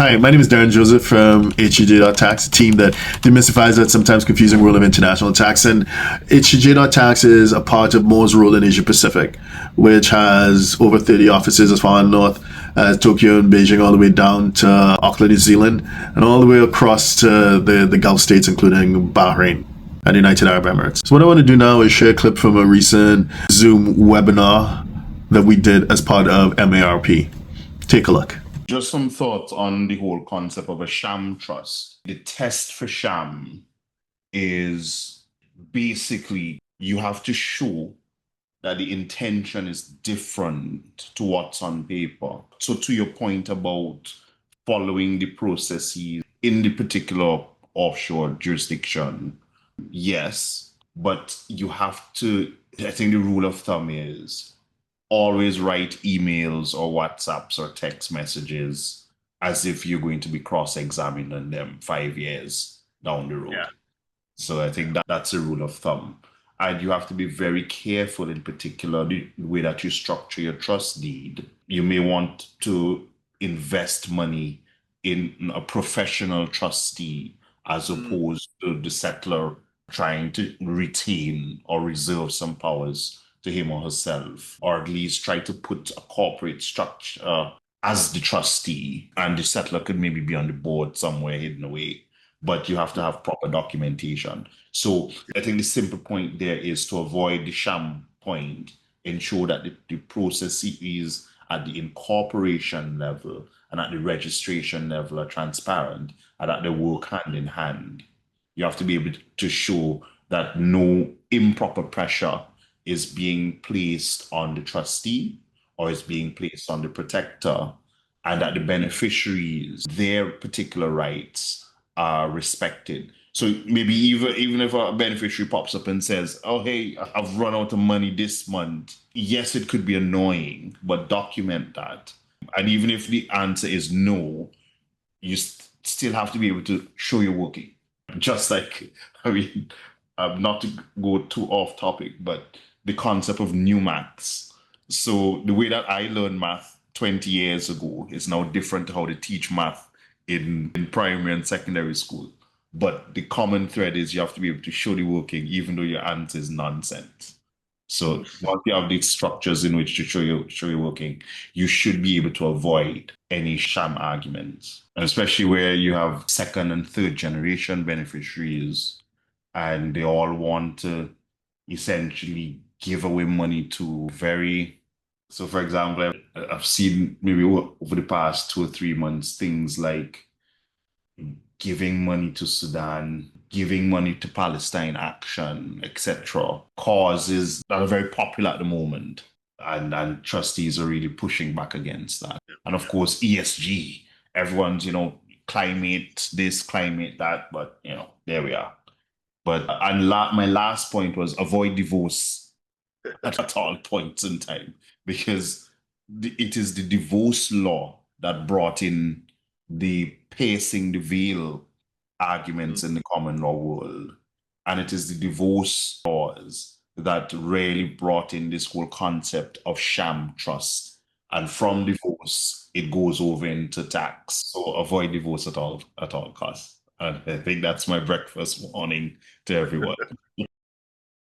Hi, my name is Darren Joseph from HCJ.tax, a team that demystifies that sometimes confusing world of international tax. And HCJ.tax is a part of Moore's role in Asia Pacific, which has over 30 offices as far north as Tokyo and Beijing, all the way down to Auckland, New Zealand, and all the way across to the Gulf states, including Bahrain and the United Arab Emirates. So what I want to do now is share a clip from a recent Zoom webinar that we did as part of MARP. Take a look. Just some thoughts on the whole concept of a sham trust. The test for sham is basically you have to show that the intention is different to what's on paper. So to your point about following the processes in the particular offshore jurisdiction, yes, but you have to, I think the rule of thumb is always write emails or WhatsApps or text messages as if you're going to be cross-examined on them 5 years down the road. Yeah. So I think that's a rule of thumb. And you have to be very careful, in particular, the way that you structure your trust deed. You may want to invest money in a professional trustee as opposed to the settlor trying to retain or reserve some powers to him or herself, or at least try to put a corporate structure as the trustee, and the settlor could maybe be on the board somewhere hidden away, but you have to have proper documentation. So I think the simple point there is to avoid the sham point, ensure that the processes at the incorporation level and at the registration level are transparent and that they work hand in hand. You have to be able to show that no improper pressure is being placed on the trustee or is being placed on the protector, and that the beneficiaries, their particular rights are respected. So maybe even if a beneficiary pops up and says, oh, hey, I've run out of money this month. Yes, it could be annoying, but document that. And even if the answer is no, you still have to be able to show you're working. Just like, not to go too off topic, but the concept of new maths. So the way that I learned math 20 years ago is now different to how they teach math in primary and secondary school. But the common thread is you have to be able to show the working, even though your answer is nonsense. So once you have these structures in which to show your working, you should be able to avoid any sham arguments, and especially where you have second and third generation beneficiaries, and they all want to essentially give away money to so for example, I've seen maybe over the past 2 or 3 months, things like giving money to Sudan, giving money to Palestine Action, etc. Causes that are very popular at the moment. And trustees are really pushing back against that. And of course, ESG, everyone's, climate this, climate that, but, there we are. But my last point was avoid divorce at all points in time, because it is the divorce law that brought in the piercing the veil arguments in the common law world. And it is the divorce laws that really brought in this whole concept of sham trust. And from divorce, it goes over into tax. So avoid divorce at all costs. And I think that's my breakfast warning to everyone.